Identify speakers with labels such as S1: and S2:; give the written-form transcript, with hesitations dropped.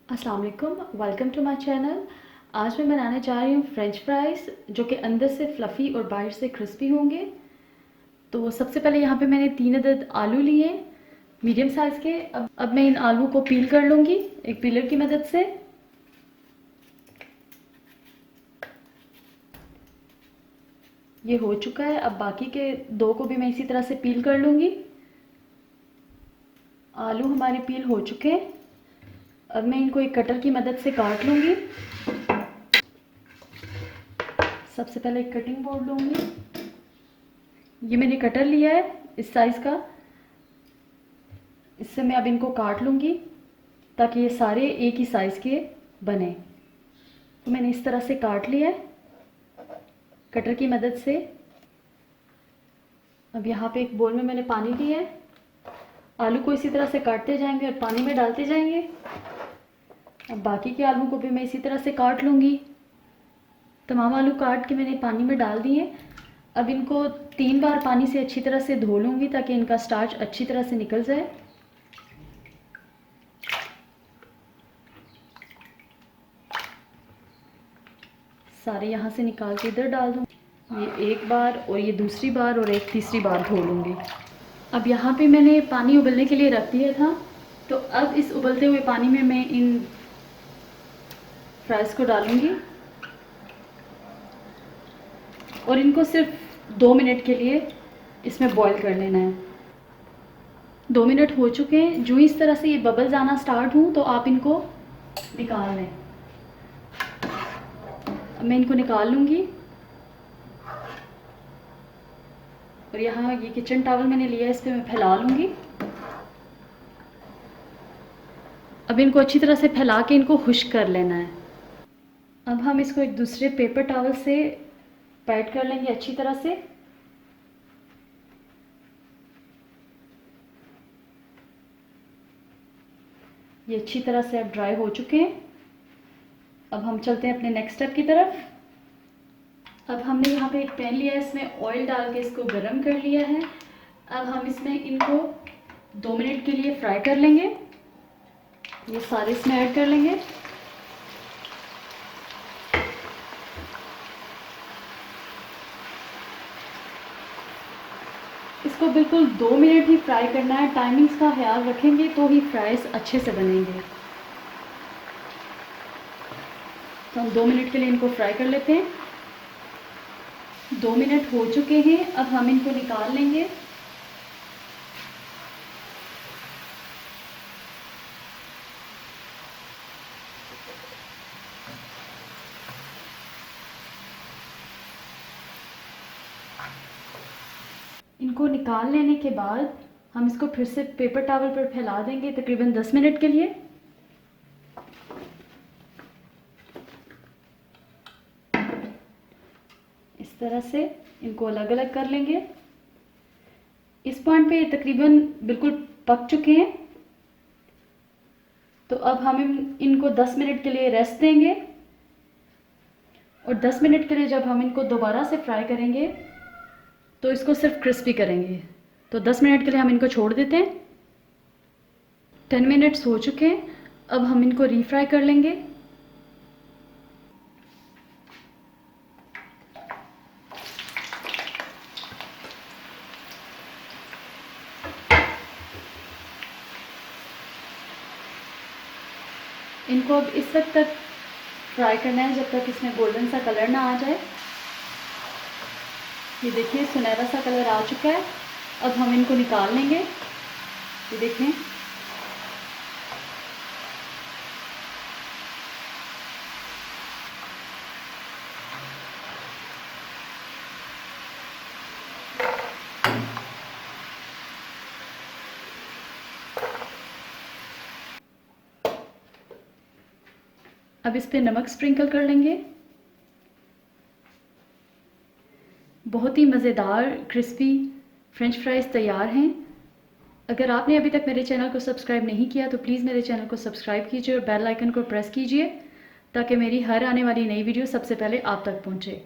S1: अस्सलाम वालेकुम, welcome to my channel. आज मैं बनाने जा रही हूँ फ्रेंच फ्राइज़ जो कि अंदर से फ्लफ़ी और बाहर से क्रिस्पी होंगे। तो सबसे पहले यहाँ पे मैंने 3 अदद आलू लिए मीडियम साइज़ के। अब मैं इन आलू को पील कर लूँगी एक पीलर की मदद से। ये हो चुका है। अब बाकी के 2 को भी मैं इसी तरह से पील कर लूँगी। आलू हमारे पील हो चुके हैं। अब मैं इनको एक कटर की मदद से काट लूँगी। सबसे पहले एक कटिंग बोर्ड लूँगी। ये मैंने कटर लिया है इस साइज़ का। इससे मैं अब इनको काट लूँगी ताकि ये सारे एक ही साइज़ के बने। तो मैंने इस तरह से काट लिया है कटर की मदद से। अब यहाँ पे एक बोल में मैंने पानी लिया है। आलू को इसी तरह से काटते जाएंगे और पानी में डालते जाएंगे। अब बाकी के आलू को भी मैं इसी तरह से काट लूँगी। तमाम आलू काट के मैंने पानी में डाल दिए। अब इनको 3 बार पानी से अच्छी तरह से धो लूँगी ताकि इनका स्टार्च अच्छी तरह से निकल जाए। सारे यहाँ से निकाल के इधर डाल दूँ। ये एक बार और ये दूसरी बार और एक तीसरी बार धो लूँगी। अब यहाँ पे मैंने पानी उबलने के लिए रख दिया था। तो अब इस उबलते हुए पानी में मैं इन फ्राइज़ को डालूँगी और इनको सिर्फ 2 मिनट के लिए इसमें बॉईल कर लेना है। 2 मिनट हो चुके हैं। जो इस तरह से ये बबल्स आना स्टार्ट हों तो आप इनको निकाल लें। अब मैं इनको निकाल लूँगी और यहाँ ये किचन टॉवल मैंने लिया, इस पर मैं फैला लूँगी। अब इनको अच्छी तरह से फैला के इनको खुश्क कर लेना है। अब हम इसको एक दूसरे पेपर टॉवल से पैड कर लेंगे अच्छी तरह से। ये अच्छी तरह से अब ड्राई हो चुके हैं। अब हम चलते हैं अपने नेक्स्ट स्टेप की तरफ। अब हमने यहाँ पे एक पैन लिया है, इसमें ऑयल डाल के इसको गरम कर लिया है। अब हम इसमें इनको 2 मिनट के लिए फ्राई कर लेंगे। ये सारे इसमें ऐड कर लेंगे। इसको बिल्कुल 2 मिनट ही फ्राई करना है। टाइमिंग्स का ख्याल रखेंगे तो ही फ्राइज़ अच्छे से बनेंगे। तो हम 2 मिनट के लिए इनको फ्राई कर लेते हैं। 2 मिनट हो चुके हैं। अब हम इनको निकाल लेंगे। इनको निकाल लेने के बाद हम इसको फिर से पेपर टॉवल पर फैला देंगे तकरीबन 10 मिनट के लिए। इस तरह से इनको अलग अलग कर लेंगे। इस पॉइंट पे तकरीबन बिल्कुल पक चुके हैं। तो अब हम इनको 10 मिनट के लिए रेस्ट देंगे और 10 मिनट के लिए जब हम इनको दोबारा से फ्राई करेंगे तो इसको सिर्फ क्रिस्पी करेंगे। तो 10 मिनट के लिए हम इनको छोड़ देते हैं। 10 मिनट्स हो चुके हैं। अब हम इनको रीफ्राई कर लेंगे। इनको अब इस वक्त तक फ्राई करना है जब तक इसमें गोल्डन सा कलर ना आ जाए। ये देखिए सुनहरा सा कलर आ चुका है। अब हम इनको निकाल लेंगे। ये देखें अब इस पे नमक स्प्रिंकल कर लेंगे। बहुत ही मज़ेदार क्रिस्पी फ्रेंच फ्राइज़ तैयार हैं। अगर आपने अभी तक मेरे चैनल को सब्सक्राइब नहीं किया तो प्लीज़ मेरे चैनल को सब्सक्राइब कीजिए और बेल आइकन को प्रेस कीजिए ताकि मेरी हर आने वाली नई वीडियो सबसे पहले आप तक पहुंचे।